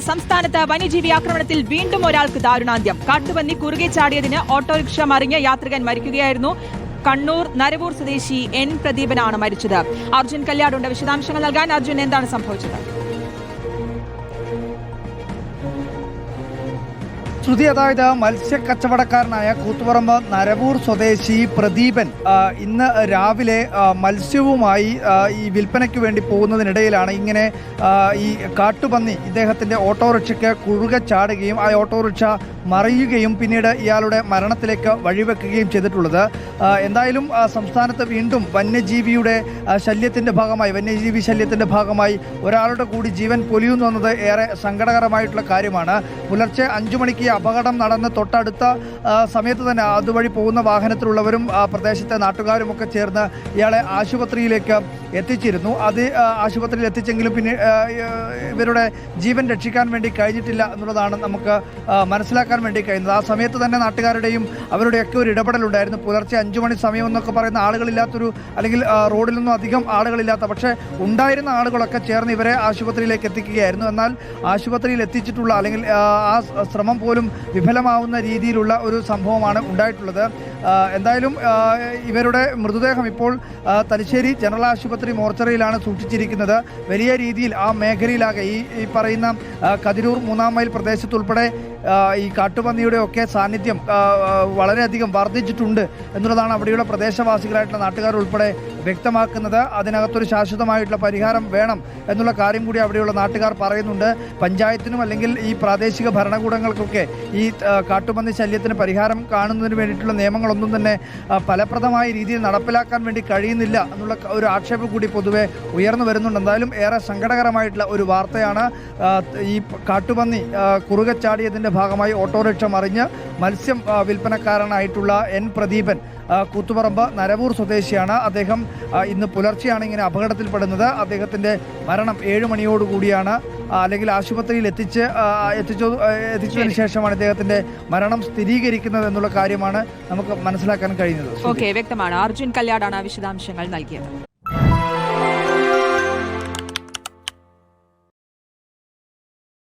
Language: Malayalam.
സംസ്ഥാനത്ത് വന്യജീവി ആക്രമണത്തിൽ വീണ്ടും ഒരാൾക്ക് ദാരുണാന്ത്യം. കാട്ടുപന്നി കുറുകെ ചാടിയതിന് ഓട്ടോറിക്ഷ മറിഞ്ഞ് യാത്രികൻ മരിക്കുകയായിരുന്നു. കണ്ണൂർ നരവൂർ സ്വദേശി എൻ പ്രദീപനാണ് മരിച്ചത്. അർജുൻ കല്യാടുണ്ട് വിശദാംശങ്ങൾ നൽകാൻ. അർജുൻ, എന്താണ് സംഭവിച്ചത്? ശ്രുതി, അതായത് മത്സ്യക്കച്ചവടക്കാരനായ കൂത്തുപറമ്പ് നരവൂർ സ്വദേശി പ്രദീപൻ ഇന്ന് രാവിലെ മത്സ്യവുമായി ഈ വിൽപ്പനയ്ക്ക് വേണ്ടി പോകുന്നതിനിടയിലാണ് ഇങ്ങനെ ഈ കാട്ടുപന്നി ഇദ്ദേഹത്തിൻ്റെ ഓട്ടോറിക്ഷയ്ക്ക് കുറുകെ ചാടുകയും ആ ഓട്ടോറിക്ഷ മറിയുകയും പിന്നീട് ഇയാളുടെ മരണത്തിലേക്ക് വഴിവെക്കുകയും ചെയ്തിട്ടുള്ളത്. എന്തായാലും സംസ്ഥാനത്ത് വീണ്ടും വന്യജീവി ശല്യത്തിൻ്റെ ഭാഗമായി ഒരാളുടെ കൂടി ജീവൻ പൊലിയുന്നു എന്നത് ഏറെ സങ്കടകരമായിട്ടുള്ള കാര്യമാണ്. പുലർച്ചെ 5 മണിക്ക് അപകടം നടന്ന് തൊട്ടടുത്ത സമയത്ത് തന്നെ അതുവഴി പോകുന്ന വാഹനത്തിലുള്ളവരും പ്രദേശത്തെ നാട്ടുകാരുമൊക്കെ ചേർന്ന് ഇയാളെ ആശുപത്രിയിലേക്ക് എത്തിച്ചിരുന്നു. ആശുപത്രിയിൽ എത്തിച്ചെങ്കിലും പിന്നെ ഇവരുടെ ജീവൻ രക്ഷിക്കാൻ വേണ്ടി കഴിഞ്ഞിട്ടില്ല എന്നുള്ളതാണ് നമുക്ക് മനസ്സിലാക്കാൻ വേണ്ടി കഴിയുന്നത്. ആ സമയത്ത് തന്നെ നാട്ടുകാരുടെയും അവരുടെയൊക്കെ ഒരു ഇടപെടലുണ്ടായിരുന്നു. പുലർച്ചെ 5 മണി സമയം എന്നൊക്കെ പറയുന്ന ആളുകളില്ലാത്തൊരു, അല്ലെങ്കിൽ റോഡിലൊന്നും അധികം ആളുകളില്ലാത്ത, പക്ഷേ ഉണ്ടായിരുന്ന ആളുകളൊക്കെ ചേർന്ന് ഇവരെ ആശുപത്രിയിലേക്ക് എത്തിക്കുകയായിരുന്നു. എന്നാൽ ആശുപത്രിയിൽ എത്തിച്ചിട്ടുള്ള, അല്ലെങ്കിൽ ആ ശ്രമം പോലും വിഫലമാവുന്ന രീതിയിലുള്ള ഒരു സംഭവമാണ് ഉണ്ടായിട്ടുള്ളത്. എന്തായാലും ഇവരുടെ മൃതദേഹം ഇപ്പോൾ തലശ്ശേരി ജനറൽ ആശുപത്രി മോർച്ചറിയിലാണ് സൂക്ഷിച്ചിരിക്കുന്നത്. വലിയ രീതിയിൽ ആ മേഖലയിലാകെ ഈ പറയുന്ന കതിരൂർ 3-ാം മൈൽ പ്രദേശത്തുൾപ്പെടെ ഈ കാട്ടുപന്നിയുടെ ഒക്കെ സാന്നിധ്യം വളരെയധികം വർദ്ധിച്ചിട്ടുണ്ട് എന്നുള്ളതാണ് അവിടെയുള്ള പ്രദേശവാസികളായിട്ടുള്ള നാട്ടുകാർ ഉൾപ്പെടെ വ്യക്തമാക്കുന്നത്. അതിനകത്തൊരു ശാശ്വതമായിട്ടുള്ള പരിഹാരം വേണം എന്നുള്ള കാര്യം കൂടി അവിടെയുള്ള നാട്ടുകാർ പറയുന്നുണ്ട്. പഞ്ചായത്തിനും അല്ലെങ്കിൽ ഈ പ്രാദേശിക ഭരണകൂടങ്ങൾക്കൊക്കെ ഈ കാട്ടുപന്നി ശല്യത്തിന് പരിഹാരം കാണുന്നതിന് വേണ്ടിയിട്ടുള്ള നിയമങ്ങളൊന്നും തന്നെ ഫലപ്രദമായ രീതിയിൽ നടപ്പിലാക്കാൻ വേണ്ടി കഴിയുന്നില്ല എന്നുള്ള ഒരു ആക്ഷേപം കൂടി പൊതുവെ ഉയർന്നു വരുന്നുണ്ട്. എന്തായാലും ഏറെ സങ്കടകരമായിട്ടുള്ള ഒരു വാർത്തയാണ്. ഈ കാട്ടുപന്നി കുറുകെ ചാടിയതിൻ്റെ ഭാഗമായി ഓട്ടോറിക്ഷ മറിഞ്ഞ് മത്സ്യം വിൽപ്പനക്കാരനായിട്ടുള്ള എൻ പ്രദീപൻ കൂത്തുപറമ്പ് നരവൂർ സ്വദേശിയാണ്. അദ്ദേഹം ഇന്ന് പുലർച്ചെയാണ് ഇങ്ങനെ അപകടത്തിൽപ്പെടുന്നത്. അദ്ദേഹത്തിൻ്റെ മരണം 7 മണിയോടുകൂടിയാണ്, അല്ലെങ്കിൽ ആശുപത്രിയിൽ എത്തിച്ചതിന് ശേഷമാണ് ഇദ്ദേഹത്തിൻ്റെ മരണം സ്ഥിരീകരിക്കുന്നത് എന്നുള്ള കാര്യമാണ് നമുക്ക് മനസ്സിലാക്കാൻ കഴിയുന്നത്. ഓക്കെ, വ്യക്തമാണ്. അർജുൻ കല്യാടാണ് വിശദാംശങ്ങൾ നൽകിയത്.